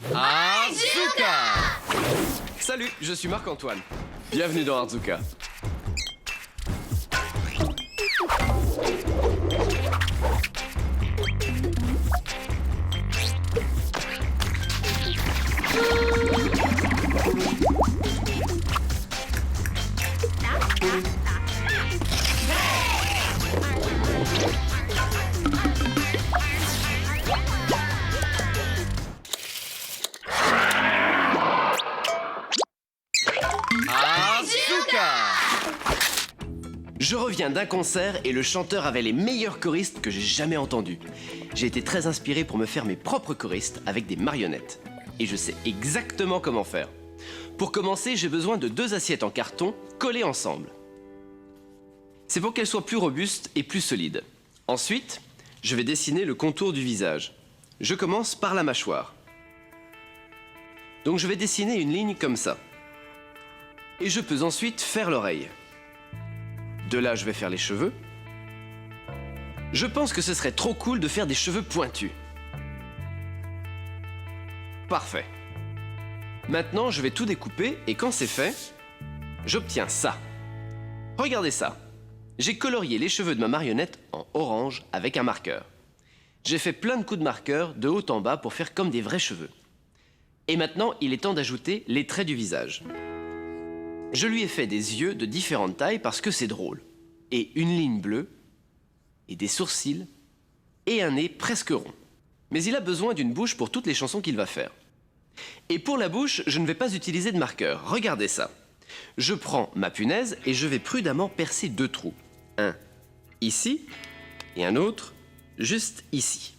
Arzuka! Salut, je suis Marc-Antoine. Bienvenue dans Arzuka. Je reviens d'un concert et le chanteur avait les meilleurs choristes que j'ai jamais entendus. J'ai été très inspiré pour me faire mes propres choristes avec des marionnettes. Et je sais exactement comment faire. Pour commencer, j'ai besoin de 2 assiettes en carton collées ensemble. C'est pour qu'elles soient plus robustes et plus solides. Ensuite, je vais dessiner le contour du visage. Je commence par la mâchoire. Donc je vais dessiner une ligne comme ça. Et je peux ensuite faire l'oreille. De là, je vais faire les cheveux. Je pense que ce serait trop cool de faire des cheveux pointus. Parfait. Maintenant, je vais tout découper et quand c'est fait, j'obtiens ça. Regardez ça. J'ai colorié les cheveux de ma marionnette en orange avec un marqueur. J'ai fait plein de coups de marqueur de haut en bas pour faire comme des vrais cheveux. Et maintenant, il est temps d'ajouter les traits du visage. Je lui ai fait des yeux de différentes tailles parce que c'est drôle. Et une ligne bleue, et des sourcils, et un nez presque rond. Mais il a besoin d'une bouche pour toutes les chansons qu'il va faire. Et pour la bouche, je ne vais pas utiliser de marqueur. Regardez ça. Je prends ma punaise et je vais prudemment percer 2 trous. Un ici, et un autre juste ici.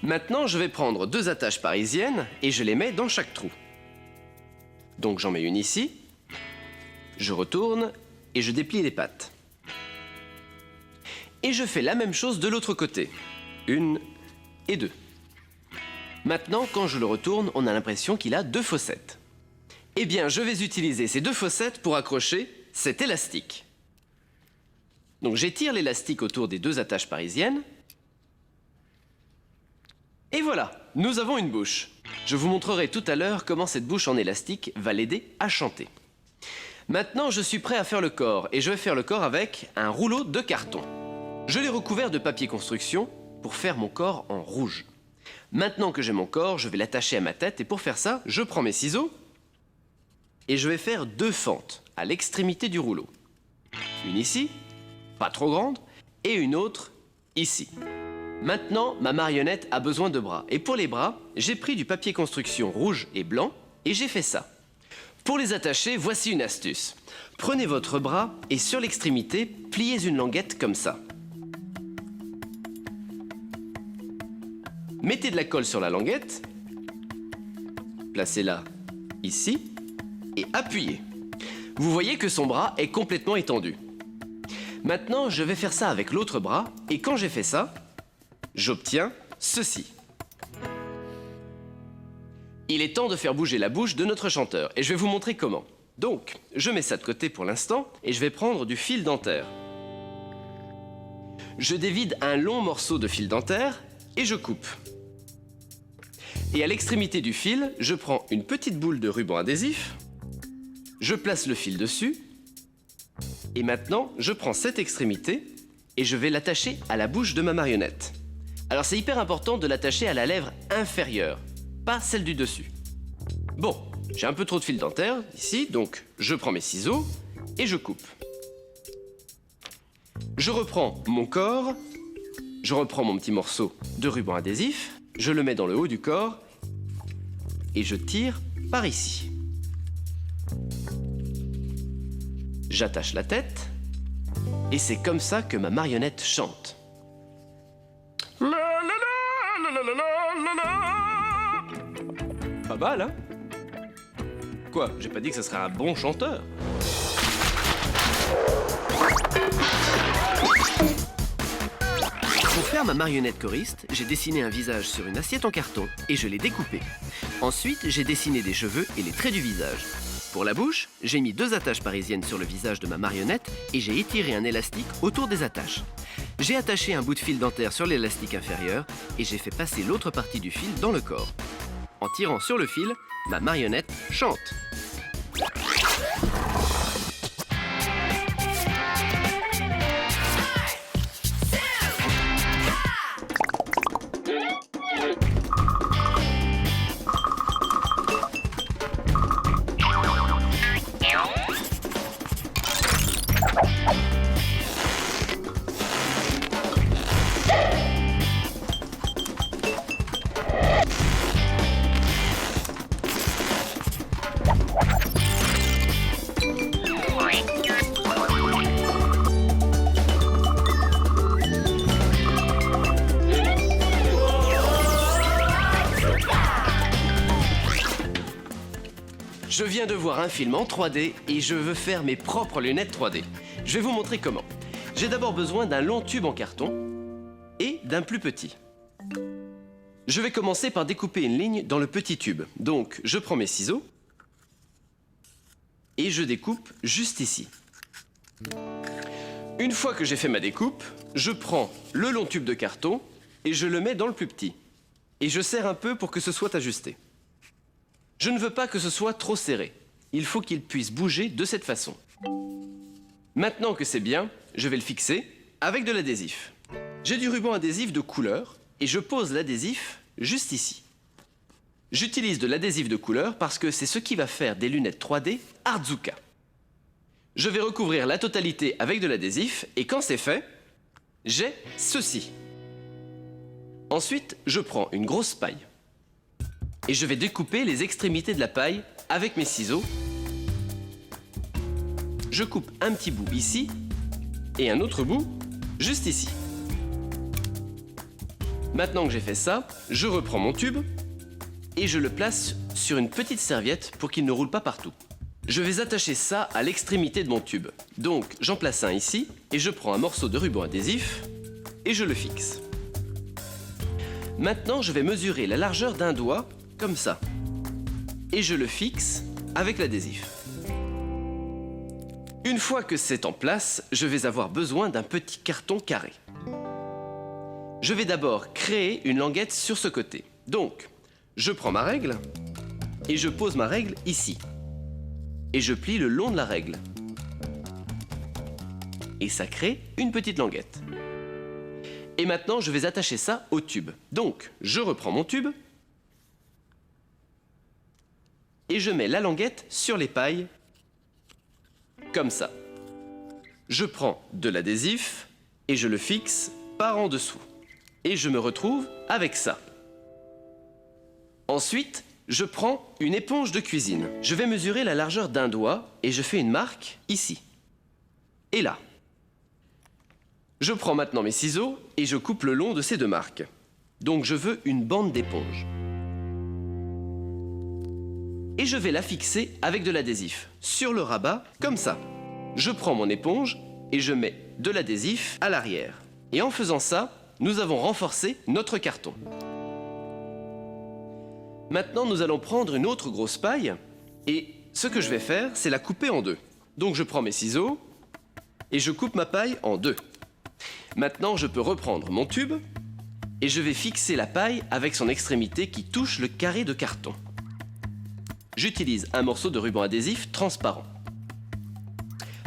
Maintenant, je vais prendre 2 attaches parisiennes et je les mets dans chaque trou. Donc j'en mets une ici, je retourne et je déplie les pattes. Et je fais la même chose de l'autre côté. 1 et 2. Maintenant, quand je le retourne, on a l'impression qu'il a 2 fossettes. Eh bien, je vais utiliser ces 2 fossettes pour accrocher cet élastique. Donc j'étire l'élastique autour des 2 attaches parisiennes. Et voilà, nous avons une bouche. Je vous montrerai tout à l'heure comment cette bouche en élastique va l'aider à chanter. Maintenant, je suis prêt à faire le corps et je vais faire le corps avec un rouleau de carton. Je l'ai recouvert de papier construction pour faire mon corps en rouge. Maintenant que j'ai mon corps, je vais l'attacher à ma tête et pour faire ça, je prends mes ciseaux et je vais faire 2 fentes à l'extrémité du rouleau. Une ici, pas trop grande, et une autre ici. Maintenant, ma marionnette a besoin de bras. Et pour les bras, j'ai pris du papier construction rouge et blanc et j'ai fait ça. Pour les attacher, voici une astuce. Prenez votre bras et sur l'extrémité, pliez une languette comme ça. Mettez de la colle sur la languette, placez-la ici et appuyez. Vous voyez que son bras est complètement étendu. Maintenant, je vais faire ça avec l'autre bras et quand j'ai fait ça, j'obtiens ceci. Il est temps de faire bouger la bouche de notre chanteur et je vais vous montrer comment. Donc, je mets ça de côté pour l'instant et je vais prendre du fil dentaire. Je dévide un long morceau de fil dentaire et je coupe. Et à l'extrémité du fil, je prends une petite boule de ruban adhésif, je place le fil dessus et maintenant, je prends cette extrémité et je vais l'attacher à la bouche de ma marionnette. Alors c'est hyper important de l'attacher à la lèvre inférieure, pas celle du dessus. Bon, j'ai un peu trop de fil dentaire ici, donc je prends mes ciseaux et je coupe. Je reprends mon corps, je reprends mon petit morceau de ruban adhésif, je le mets dans le haut du corps et je tire par ici. J'attache la tête et c'est comme ça que ma marionnette chante. Pas mal, hein? Quoi? J'ai pas dit que ça serait un bon chanteur. Pour faire ma marionnette choriste, j'ai dessiné un visage sur une assiette en carton et je l'ai découpé. Ensuite, j'ai dessiné des cheveux et les traits du visage. Pour la bouche, j'ai mis 2 attaches parisiennes sur le visage de ma marionnette et j'ai étiré un élastique autour des attaches. J'ai attaché un bout de fil dentaire sur l'élastique inférieur et j'ai fait passer l'autre partie du fil dans le corps. En tirant sur le fil, ma marionnette chante. Je viens de voir un film en 3D et je veux faire mes propres lunettes 3D. Je vais vous montrer comment. J'ai d'abord besoin d'un long tube en carton et d'un plus petit. Je vais commencer par découper une ligne dans le petit tube. Donc, je prends mes ciseaux et je découpe juste ici. Une fois que j'ai fait ma découpe, je prends le long tube de carton et je le mets dans le plus petit. Et je serre un peu pour que ce soit ajusté. Je ne veux pas que ce soit trop serré. Il faut qu'il puisse bouger de cette façon. Maintenant que c'est bien, je vais le fixer avec de l'adhésif. J'ai du ruban adhésif de couleur et je pose l'adhésif juste ici. J'utilise de l'adhésif de couleur parce que c'est ce qui va faire des lunettes 3D Artzuka. Je vais recouvrir la totalité avec de l'adhésif et quand c'est fait, j'ai ceci. Ensuite, je prends une grosse paille. Et je vais découper les extrémités de la paille avec mes ciseaux. Je coupe un petit bout ici et un autre bout juste ici. Maintenant que j'ai fait ça, je reprends mon tube et je le place sur une petite serviette pour qu'il ne roule pas partout. Je vais attacher ça à l'extrémité de mon tube. Donc j'en place un ici et je prends un morceau de ruban adhésif et je le fixe. Maintenant, je vais mesurer la largeur d'un doigt comme ça. Et je le fixe avec l'adhésif. Une fois que c'est en place, je vais avoir besoin d'un petit carton carré. Je vais d'abord créer une languette sur ce côté. Donc, je prends ma règle et je pose ma règle ici. Et je plie le long de la règle. Et ça crée une petite languette. Et maintenant, je vais attacher ça au tube. Donc, je reprends mon tube et je mets la languette sur les pailles, comme ça. Je prends de l'adhésif et je le fixe par en dessous. Et je me retrouve avec ça. Ensuite, je prends une éponge de cuisine. Je vais mesurer la largeur d'un doigt et je fais une marque ici. Et là. Je prends maintenant mes ciseaux et je coupe le long de ces 2 marques. Donc je veux une bande d'éponge. Et je vais la fixer avec de l'adhésif sur le rabat, comme ça. Je prends mon éponge et je mets de l'adhésif à l'arrière. Et en faisant ça, nous avons renforcé notre carton. Maintenant, nous allons prendre une autre grosse paille et ce que je vais faire, c'est la couper en 2. Donc je prends mes ciseaux et je coupe ma paille en 2. Maintenant, je peux reprendre mon tube et je vais fixer la paille avec son extrémité qui touche le carré de carton. J'utilise un morceau de ruban adhésif transparent.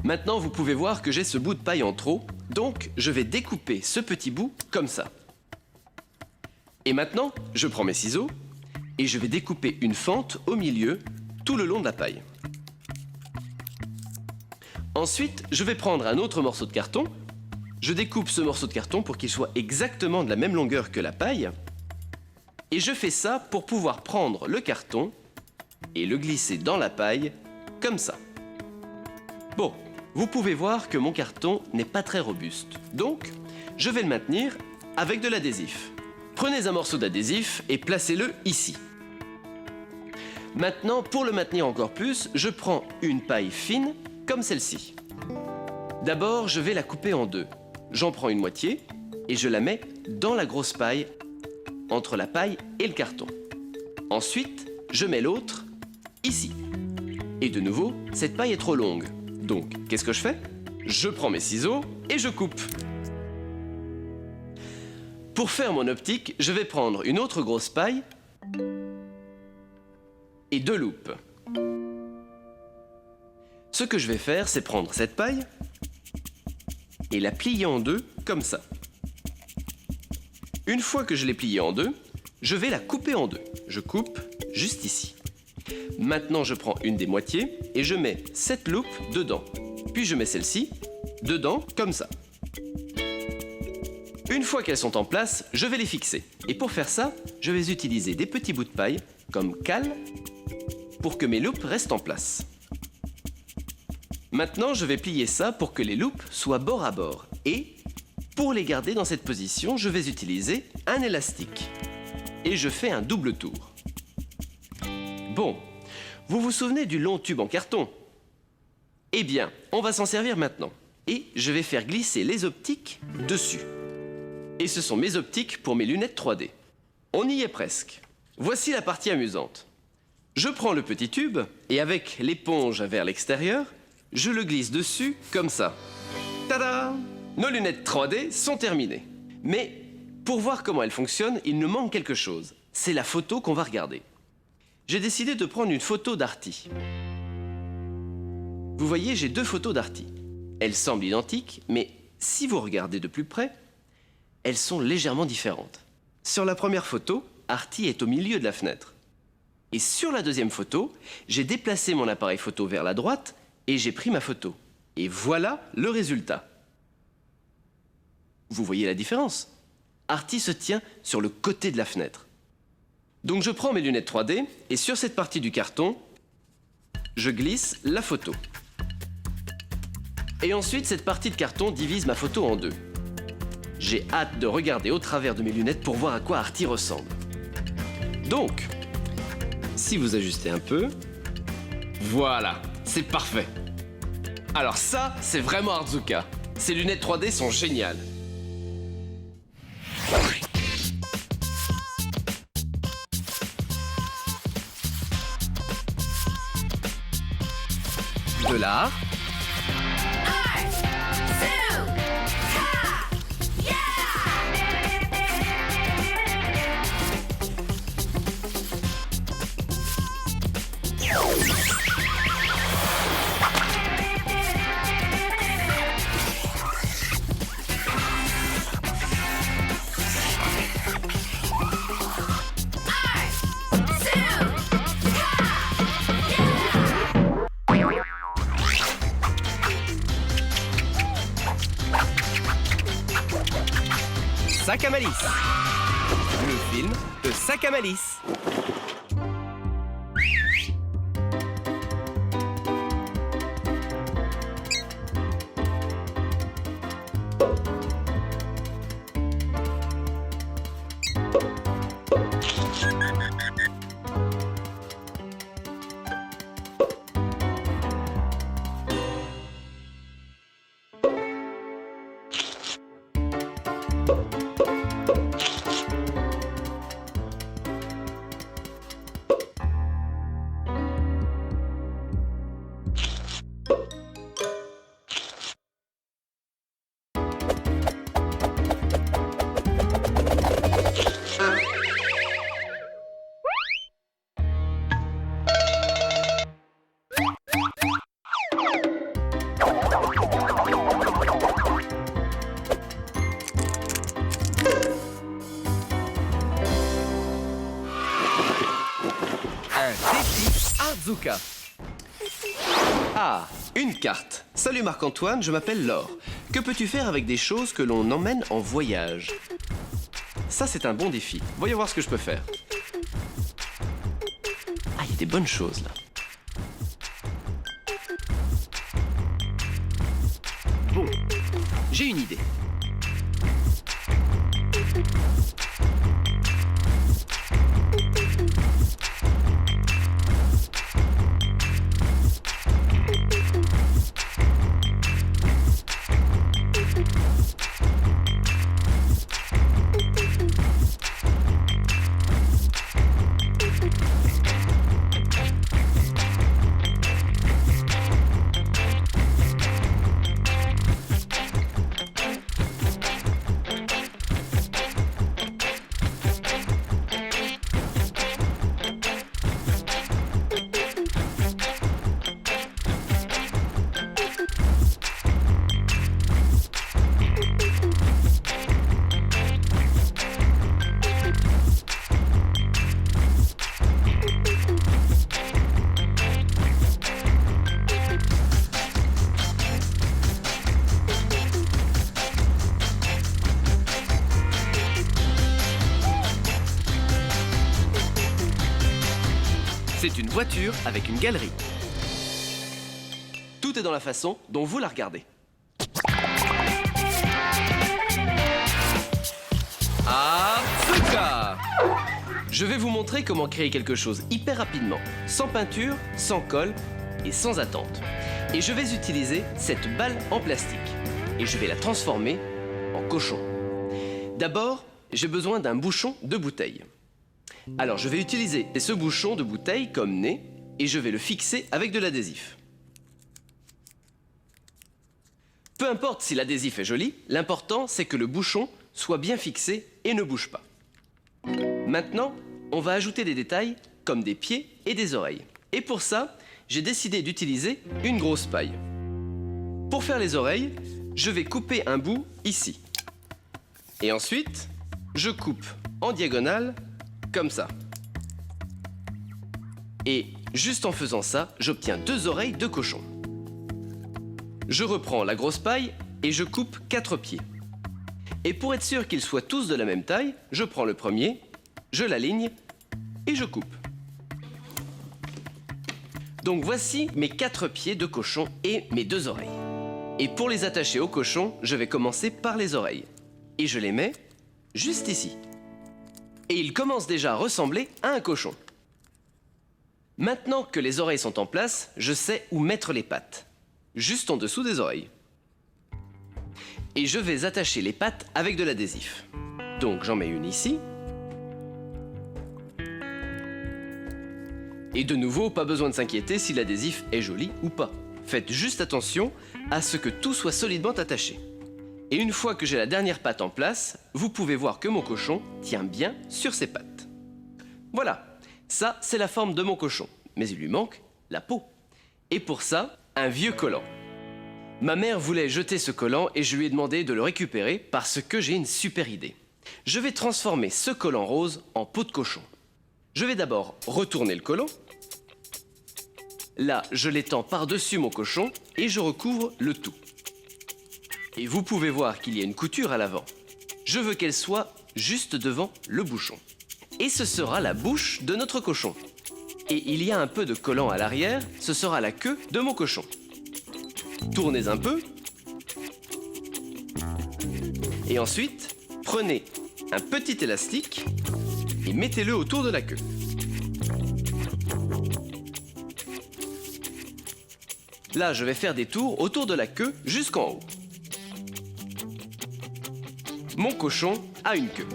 Maintenant, vous pouvez voir que j'ai ce bout de paille en trop, donc je vais découper ce petit bout comme ça. Et maintenant, je prends mes ciseaux et je vais découper une fente au milieu, tout le long de la paille. Ensuite, je vais prendre un autre morceau de carton. Je découpe ce morceau de carton pour qu'il soit exactement de la même longueur que la paille. Et je fais ça pour pouvoir prendre le carton et le glisser dans la paille, comme ça. Bon, vous pouvez voir que mon carton n'est pas très robuste. Donc, je vais le maintenir avec de l'adhésif. Prenez un morceau d'adhésif et placez-le ici. Maintenant, pour le maintenir encore plus, je prends une paille fine, comme celle-ci. D'abord, je vais la couper en 2. J'en prends une moitié et je la mets dans la grosse paille, entre la paille et le carton. Ensuite, je mets l'autre ici. Et de nouveau, cette paille est trop longue. Donc, qu'est-ce que je fais? Je prends mes ciseaux et je coupe. Pour faire mon optique, je vais prendre une autre grosse paille et 2 loupes. Ce que je vais faire, c'est prendre cette paille et la plier en deux comme ça. Une fois que je l'ai pliée en deux, je vais la couper en deux. Je coupe juste ici. Maintenant, je prends une des moitiés et je mets cette loupe dedans. Puis je mets celle-ci dedans comme ça. Une fois qu'elles sont en place, je vais les fixer. Et pour faire ça, je vais utiliser des petits bouts de paille comme cale pour que mes loupes restent en place. Maintenant, je vais plier ça pour que les loupes soient bord à bord. Et pour les garder dans cette position, je vais utiliser un élastique. Et je fais un double tour. Bon, vous vous souvenez du long tube en carton? Eh bien, on va s'en servir maintenant. Et je vais faire glisser les optiques dessus. Et ce sont mes optiques pour mes lunettes 3D. On y est presque. Voici la partie amusante. Je prends le petit tube et avec l'éponge vers l'extérieur, je le glisse dessus comme ça. Tada! Nos lunettes 3D sont terminées. Mais pour voir comment elles fonctionnent, il nous manque quelque chose. C'est la photo qu'on va regarder. J'ai décidé de prendre une photo d'Arty. Vous voyez, j'ai 2 photos d'Arty. Elles semblent identiques, mais si vous regardez de plus près, elles sont légèrement différentes. Sur la première photo, Arty est au milieu de la fenêtre. Et sur la deuxième photo, j'ai déplacé mon appareil photo vers la droite et j'ai pris ma photo. Et voilà le résultat. Vous voyez la différence? Arty se tient sur le côté de la fenêtre. Donc je prends mes lunettes 3D et sur cette partie du carton, je glisse la photo. Et ensuite, cette partie de carton divise ma photo en deux. J'ai hâte de regarder au travers de mes lunettes pour voir à quoi Arty ressemble. Donc, si vous ajustez un peu, voilà, c'est parfait. Alors ça, c'est vraiment Artzuka. Ces lunettes 3D sont géniales. De l'art. Sac à malice. Le film de Sac à malice. Artzuka. Ah, une carte. Salut Marc-Antoine, je m'appelle Laure. Que peux-tu faire avec des choses que l'on emmène en voyage? Ça, c'est un bon défi. Voyons voir ce que je peux faire. Ah, il y a des bonnes choses, là. Bon, j'ai une idée. C'est une voiture avec une galerie. Tout est dans la façon dont vous la regardez. Artzuka! Je vais vous montrer comment créer quelque chose hyper rapidement, sans peinture, sans colle et sans attente. Et je vais utiliser cette balle en plastique. Et je vais la transformer en cochon. D'abord, j'ai besoin d'un bouchon de bouteille. Alors je vais utiliser ce bouchon de bouteille comme nez et je vais le fixer avec de l'adhésif. Peu importe si l'adhésif est joli, l'important c'est que le bouchon soit bien fixé et ne bouge pas. Maintenant, on va ajouter des détails comme des pieds et des oreilles. Et pour ça, j'ai décidé d'utiliser une grosse paille. Pour faire les oreilles, je vais couper un bout ici. Et ensuite, je coupe en diagonale comme ça. Et juste en faisant ça, j'obtiens 2 oreilles de cochon. Je reprends la grosse paille et je coupe 4 pieds. Et pour être sûr qu'ils soient tous de la même taille, je prends le premier, je l'aligne et je coupe. Donc voici mes 4 pieds de cochon et mes 2 oreilles. Et pour les attacher au cochon, je vais commencer par les oreilles. Et je les mets juste ici. Et ils commencent déjà à ressembler à un cochon. Maintenant que les oreilles sont en place, je sais où mettre les pattes. Juste en dessous des oreilles. Et je vais attacher les pattes avec de l'adhésif. Donc j'en mets une ici. Et de nouveau, pas besoin de s'inquiéter si l'adhésif est joli ou pas. Faites juste attention à ce que tout soit solidement attaché. Et une fois que j'ai la dernière patte en place, vous pouvez voir que mon cochon tient bien sur ses pattes. Voilà, ça c'est la forme de mon cochon. Mais il lui manque la peau. Et pour ça, un vieux collant. Ma mère voulait jeter ce collant et je lui ai demandé de le récupérer parce que j'ai une super idée. Je vais transformer ce collant rose en peau de cochon. Je vais d'abord retourner le collant. Là, je l'étends par-dessus mon cochon et je recouvre le tout. Et vous pouvez voir qu'il y a une couture à l'avant. Je veux qu'elle soit juste devant le bouchon. Et ce sera la bouche de notre cochon. Et il y a un peu de collant à l'arrière, ce sera la queue de mon cochon. Tournez un peu. Et ensuite, prenez un petit élastique et mettez-le autour de la queue. Là, je vais faire des tours autour de la queue jusqu'en haut. Mon cochon a une queue.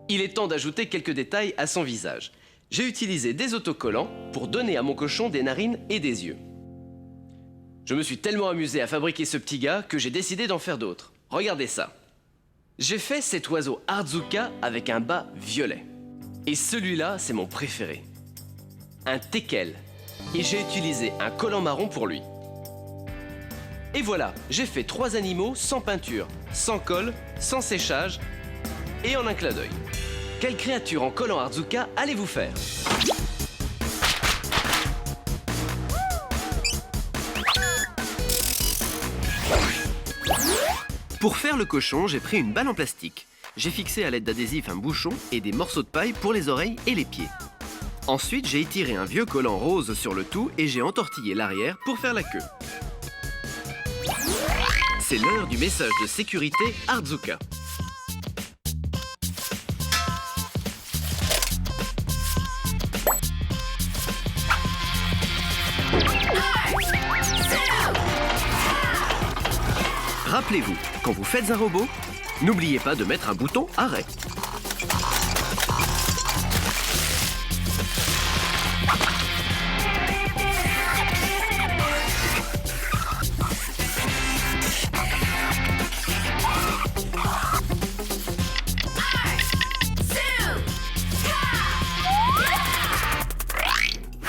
Il est temps d'ajouter quelques détails à son visage. J'ai utilisé des autocollants pour donner à mon cochon des narines et des yeux. Je me suis tellement amusé à fabriquer ce petit gars que j'ai décidé d'en faire d'autres. Regardez ça. J'ai fait cet oiseau Artzuka avec un bas violet. Et celui-là, c'est mon préféré. Un teckel. Et j'ai utilisé un collant marron pour lui. Et voilà, j'ai fait 3 animaux sans peinture, sans colle, sans séchage et en un clin d'œil. Quelle créature en collant Artzuka allez-vous faire? Pour faire le cochon, j'ai pris une balle en plastique. J'ai fixé à l'aide d'adhésif un bouchon et des morceaux de paille pour les oreilles et les pieds. Ensuite, j'ai étiré un vieux collant rose sur le tout et j'ai entortillé l'arrière pour faire la queue. C'est l'heure du message de sécurité Artzuka. Rappelez-vous, quand vous faites un robot, n'oubliez pas de mettre un bouton arrêt.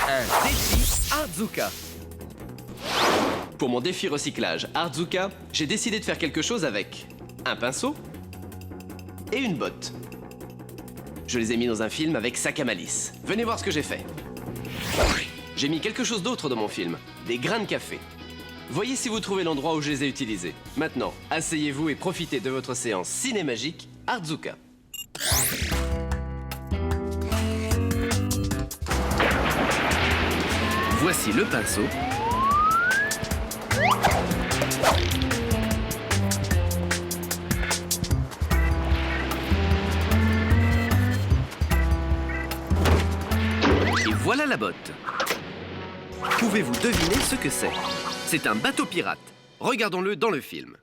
Un défi Artzuka. Pour mon défi recyclage Artzuka, j'ai décidé de faire quelque chose avec un pinceau et une botte. Je les ai mis dans un film avec sac à malice. Venez voir ce que j'ai fait. J'ai mis quelque chose d'autre dans mon film, des grains de café. Voyez si vous trouvez l'endroit où je les ai utilisés. Maintenant, asseyez-vous et profitez de votre séance cinémagique Artzuka. Voici le pinceau. Et voilà la botte. Pouvez-vous deviner ce que c'est? C'est un bateau pirate. Regardons-le dans le film.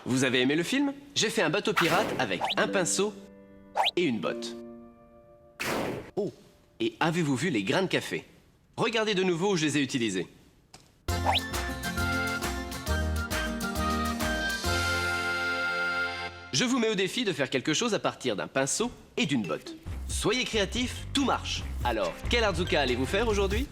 Vous avez aimé le film? J'ai fait un bateau pirate avec un pinceau et une botte. Oh, et avez-vous vu les grains de café? Regardez de nouveau où je les ai utilisés. Je vous mets au défi de faire quelque chose à partir d'un pinceau et d'une botte. Soyez créatifs, tout marche. Alors, quel Arzuka allez-vous faire aujourd'hui?